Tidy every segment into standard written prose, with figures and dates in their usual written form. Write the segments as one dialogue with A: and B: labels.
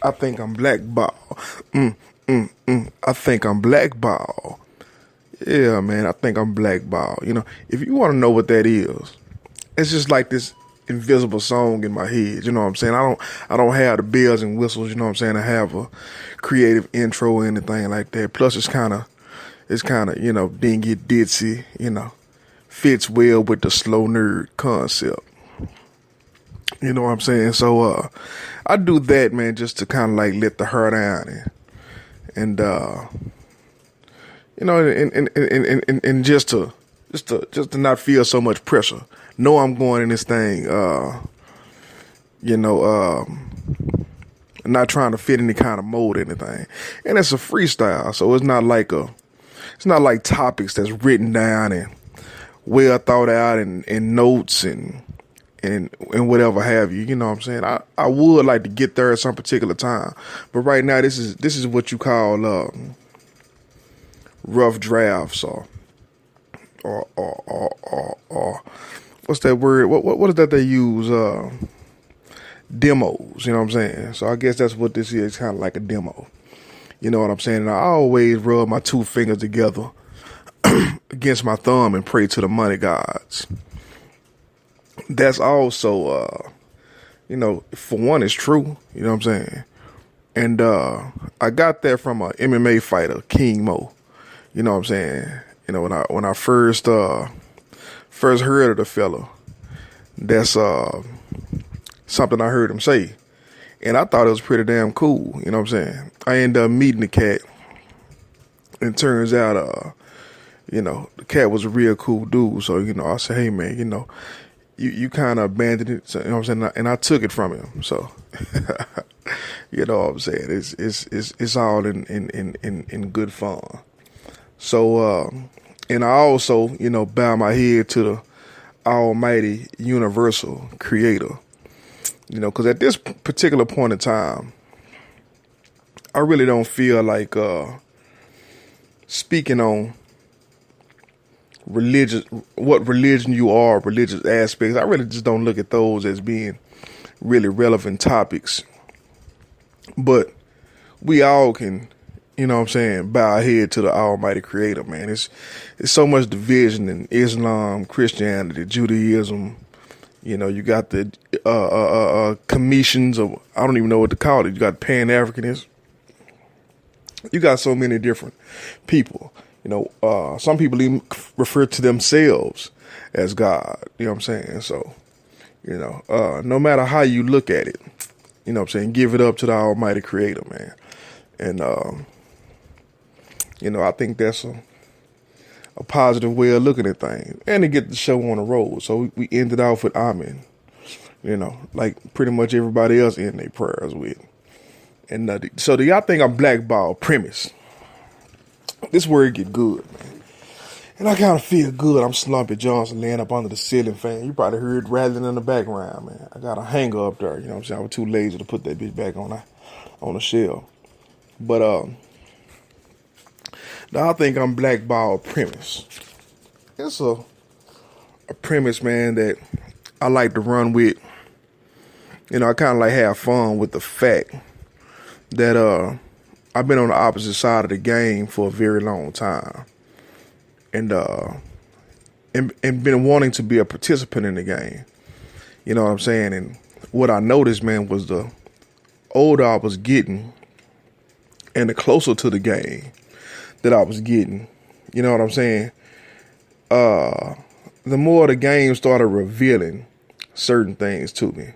A: I think I'm blackballed. I think I'm blackballed. Yeah, man, I think I'm blackballed. If you want to know what that is, it's just like this invisible song in my head. You know what I'm saying? I don't have the bells and whistles. You know what I'm saying? I have a creative intro or anything like that. Plus, it's kind of dingy ditzy. Fits well with the slow nerd concept. You know what I'm saying? So I do that, man, just to kind of like let the hair down and and just to not feel so much pressure. Know I'm going in this thing, not trying to fit any kind of mold or anything. And it's a freestyle, so it's not like topics that's written down and well thought out and notes and whatever have you. You know what I'm saying? I would like to get there at some particular time, but right now this is what you call rough drafts or what's that word? What is that they use? Demos. You know what I'm saying? So I guess that's what this is. Kind of like a demo. You know what I'm saying? And I always rub my two fingers together against my thumb and pray to the money gods. That's also, for one, it's true. You know what I'm saying? And I got that from a MMA fighter, King Mo. You know what I'm saying? When I first heard of the fella, that's something I heard him say, and I thought it was pretty damn cool. You know what I'm saying? I ended up meeting the cat, and turns out, the cat was a real cool dude. So I said, hey man, you kind of abandoned it. So, you know what I'm saying? And I took it from him. So, you know what I'm saying? It's all in good fun. So, and I also, bow my head to the almighty universal creator, because at this particular point in time, I really don't feel like speaking on what religion you are, religious aspects. I really just don't look at those as being really relevant topics. But we all can, bow our head to the almighty creator, man. It's so much division in Islam, Christianity, Judaism. You got the commissions of, I don't even know what to call it. You got Pan-Africanists. You got so many different people. Some people even refer to themselves as God. You know what I'm saying? So, no matter how you look at it, you know what I'm saying, give it up to the almighty creator, man. And, I think that's a positive way of looking at things. And to get the show on the road. So we ended off with Amen, like pretty much everybody else in their prayers with. And so do y'all think I'm blackballed? Premise. This word get good, man. And I kind of feel good. I'm Slumpy Johnson laying up under the ceiling fan. You probably heard rattling in the background, man. I got a hanger up there. You know what I'm saying? I was too lazy to put that bitch back on the shelf. But now I think I'm blackballed premise. It's a premise, man, that I like to run with. I kind of like have fun with the fact that I've been on the opposite side of the game for a very long time, and been wanting to be a participant in the game. You know what I'm saying? And what I noticed, man, was the older I was getting, and the closer to the game that I was getting. You know what I'm saying? The more the game started revealing certain things to me,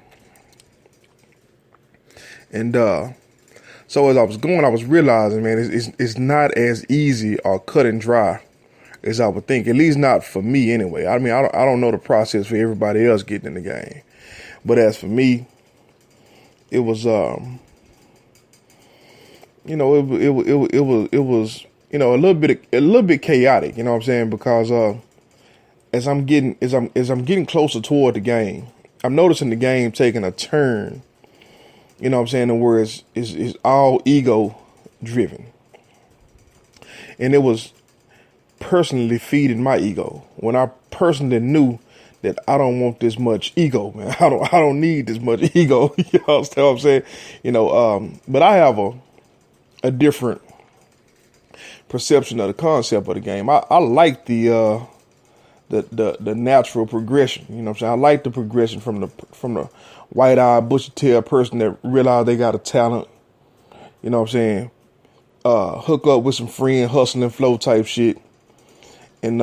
A: and so as I was going, I was realizing, man, it's not as easy or cut and dry as I would think. At least not for me, anyway. I mean, I don't know the process for everybody else getting in the game, but as for me, it was, it was a little bit chaotic. You know what I'm saying? Because as I'm getting closer toward the game, I'm noticing the game taking a turn. You know what I'm saying? Where it's all ego driven. And it was personally feeding my ego when I personally knew that I don't want this much ego, man. I don't need this much ego. You know what I'm saying? But I have a different perception of the concept of the game. I like the natural progression. You know what I'm saying? I like the progression from the white-eyed, bushy-tailed person that realize they got a talent. You know what I'm saying? Hook up with some friend hustling flow type shit and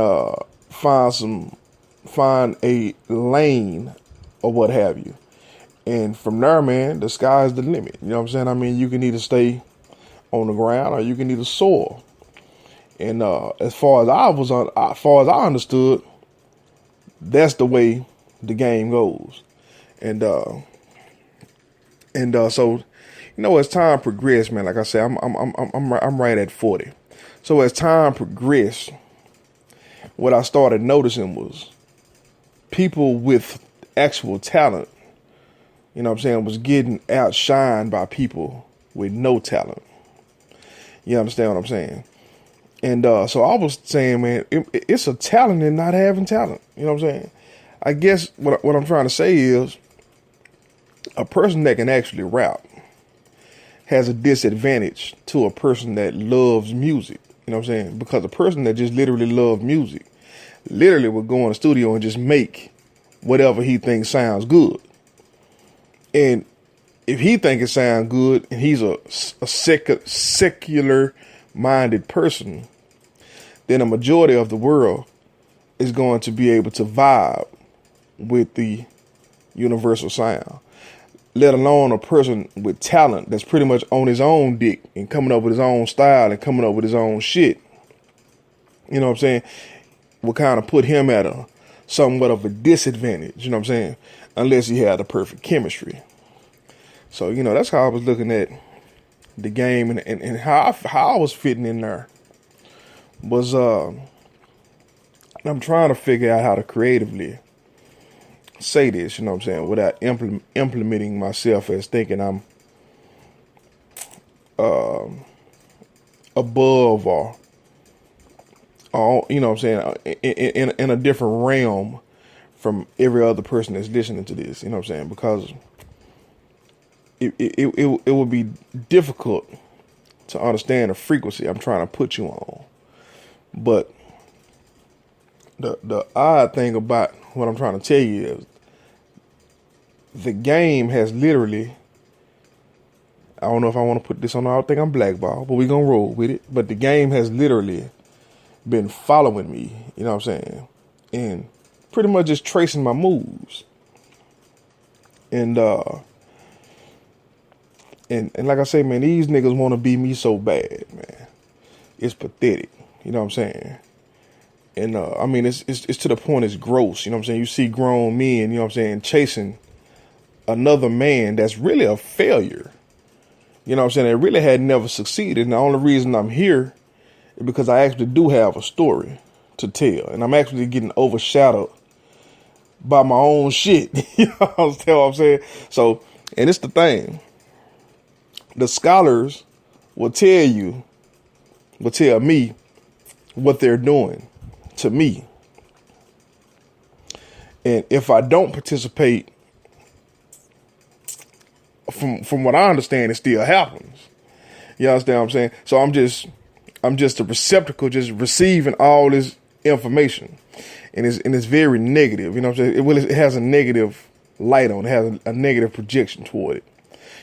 A: find a lane or what have you. And from there, man, the sky's the limit. You know what I'm saying? I mean, you can either stay on the ground or you can either soar. And as far as I understood, that's the way the game goes. And so, as time progressed, man, like I said, I'm right at 40. So as time progressed, what I started noticing was people with actual talent, you know what I'm saying, was getting outshined by people with no talent. You understand what I'm saying? And so I was saying, man, it's a talent in not having talent. You know what I'm saying? I guess what I'm trying to say is a person that can actually rap has a disadvantage to a person that loves music. You know what I'm saying? Because a person that just literally loves music literally would go in the studio and just make whatever he thinks sounds good. And if he thinks it sounds good and he's a secular minded person, then a majority of the world is going to be able to vibe with the universal sound, let alone a person with talent that's pretty much on his own dick and coming up with his own style and coming up with his own shit. You know what I'm saying? Will kind of put him at somewhat of a disadvantage, you know what I'm saying? Unless he had the perfect chemistry. So, that's how I was looking at the game and how I was fitting in there was, I'm trying to figure out how to creatively say this, you know what I'm saying, without implementing myself as thinking I'm above or you know what I'm saying, in a different realm from every other person that's listening to this, you know what I'm saying, because it would be difficult to understand the frequency I'm trying to put you on. But the odd thing about what I'm trying to tell you is the game has literally, I don't know if I want to put this on, I don't think I'm blackballed, but we're going to roll with it. But the game has literally been following me, you know what I'm saying? And pretty much just tracing my moves. And like I say, man, these niggas want to be me so bad, man. It's pathetic, you know what I'm saying? And I mean, it's to the point it's gross, you know what I'm saying? You see grown men, you know what I'm saying, chasing another man that's really a failure. You know what I'm saying? It really had never succeeded. And the only reason I'm here is because I actually do have a story to tell. And I'm actually getting overshadowed by my own shit. You know what I'm saying? So, and it's the thing. The scholars will tell me what they're doing to me. And if I don't participate, from what I understand, it still happens. You understand what I'm saying? So I'm just a receptacle, just receiving all this information, and it's very negative. You know what I'm saying? It has a negative light on it, has a negative projection toward it.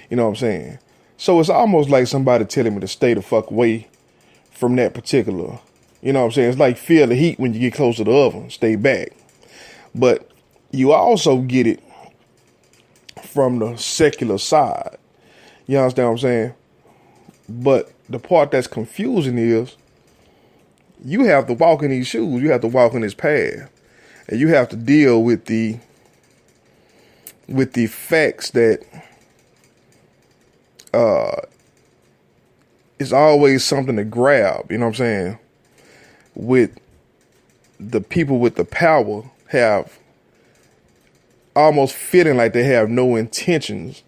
A: You know what I'm saying? So it's almost like somebody telling me to stay the fuck away from that particular. You know what I'm saying? It's like feel the heat when you get close to the oven. Stay back. But you also get it from the secular side. You understand what I'm saying? But the part that's confusing is you have to walk in these shoes. You have to walk in this path. And you have to deal with the facts that it's always something to grab, you know what I'm saying? With the people with the power have almost feeling like they have no intentions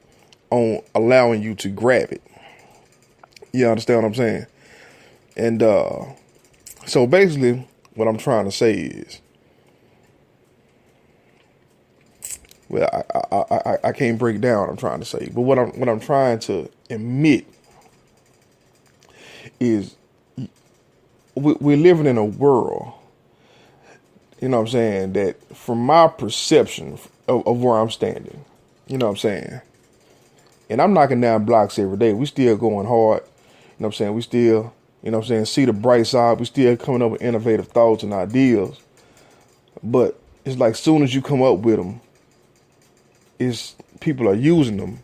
A: on allowing you to grab it. You understand what I'm saying? And so basically what I'm trying to say is Well, I can't break down what I'm trying to say, but what I'm trying to admit is we're living in a world, you know what I'm saying, that from my perception of where I'm standing, you know what I'm saying, and I'm knocking down blocks every day. We still going hard, you know what I'm saying. We still, you know what I'm saying, see the bright side. We still coming up with innovative thoughts and ideas, but it's like soon as you come up with them, is people are using them,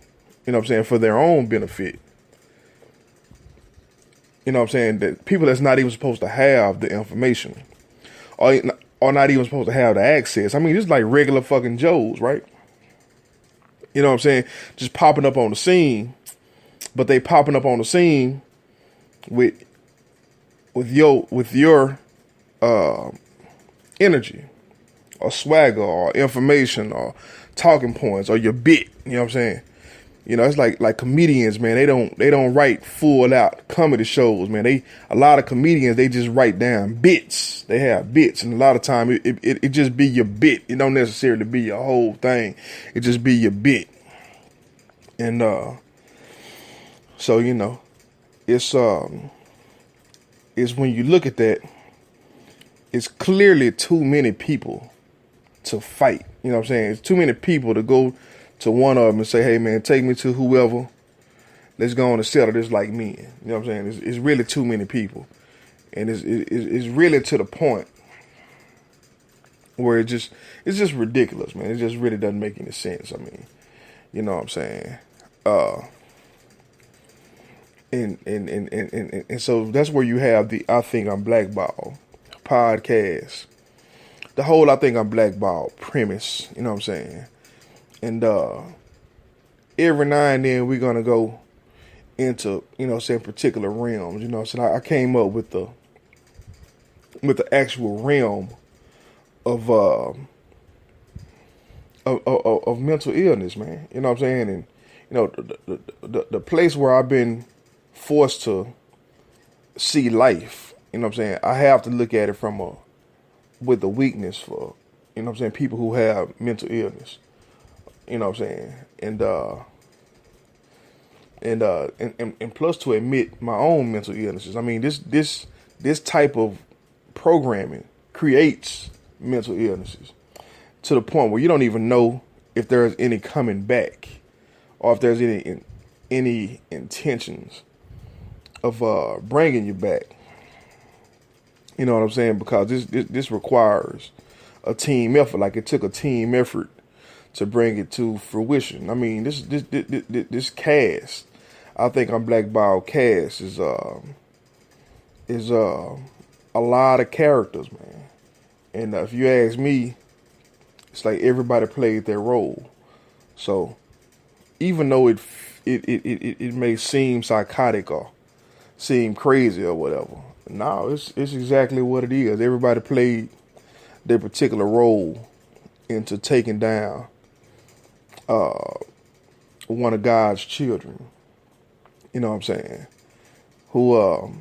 A: you know what I'm saying, for their own benefit. You know what I'm saying? That people that's not even supposed to have the information or not even supposed to have the access. I mean, just like regular fucking Joes, right? You know what I'm saying? Just popping up on the scene, but they popping up on the scene with your energy or swagger or information or talking points or your bit, you know what I'm saying? You know, it's like comedians, man. They don't write full out comedy shows, man. A lot of comedians, they just write down bits. They have bits, and a lot of time it just be your bit. It don't necessarily be your whole thing. It just be your bit. And so you know, it's when you look at that, it's clearly too many people to fight. You know what I'm saying? It's too many people to go to one of them and say, hey, man, take me to whoever. Let's go on and settle this like men. You know what I'm saying? It's really too many people. And it's really to the point where it's just ridiculous, man. It just really doesn't make any sense. I mean, you know what I'm saying? And so that's where you have the I Think I'm Blackballed podcast. The whole I Think I'm Blackballed premise, you know what I'm saying? And every now and then we're gonna go into, you know, say particular realms. You know, so I came up with the actual realm of mental illness, man. You know what I'm saying? And you know, the place where I've been forced to see life. You know what I'm saying? I have to look at it with a weakness for, you know what I'm saying, people who have mental illness. You know what I'm saying? And plus to admit my own mental illnesses. I mean, this type of programming creates mental illnesses to the point where you don't even know if there's any coming back or if there's any intentions of bringing you back. You know what I'm saying? Because this requires a team effort. Like it took a team effort to bring it to fruition. I mean, this cast, I Think I'm Blackballed cast is a lot of characters, man. And if you ask me, it's like everybody played their role. So even though it may seem psychotic or seem crazy or whatever, no, it's exactly what it is. Everybody played their particular role into taking down one of God's children, you know what I'm saying, who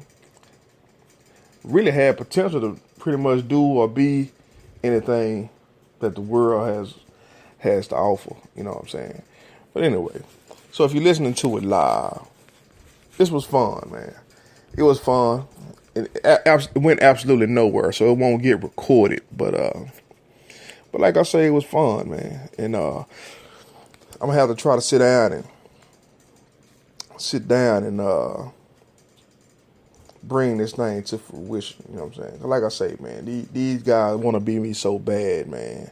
A: really had potential to pretty much do or be anything that the world has to offer, you know what I'm saying. But anyway, so if you're listening to it live, this was fun, man. It was fun. It went absolutely nowhere, so it won't get recorded. But like I say, it was fun, man. And I'm gonna have to try to sit down and bring this thing to fruition. You know what I'm saying? Like I say, man, these guys want to be me so bad, man.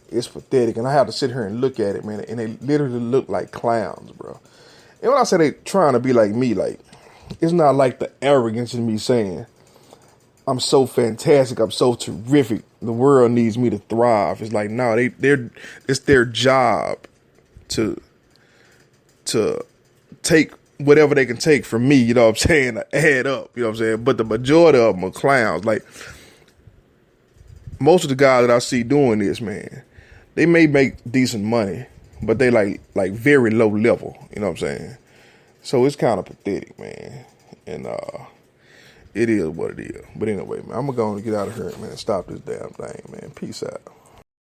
A: It's pathetic, and I have to sit here and look at it, man. And they literally look like clowns, bro. And when I say they trying to be like me, like, it's not like the arrogance in me saying I'm so fantastic, I'm so terrific, the world needs me to thrive. It's like, no, it's their job to take whatever they can take from me, you know what I'm saying, to add up, you know what I'm saying. But the majority of them are clowns. Like, most of the guys that I see doing this, man, they may make decent money, but they like very low level, you know what I'm saying. So it's kind of pathetic, man. And it is what it is. But anyway, man, I'm going to get out of here, man, and stop this damn thing, man. Peace out.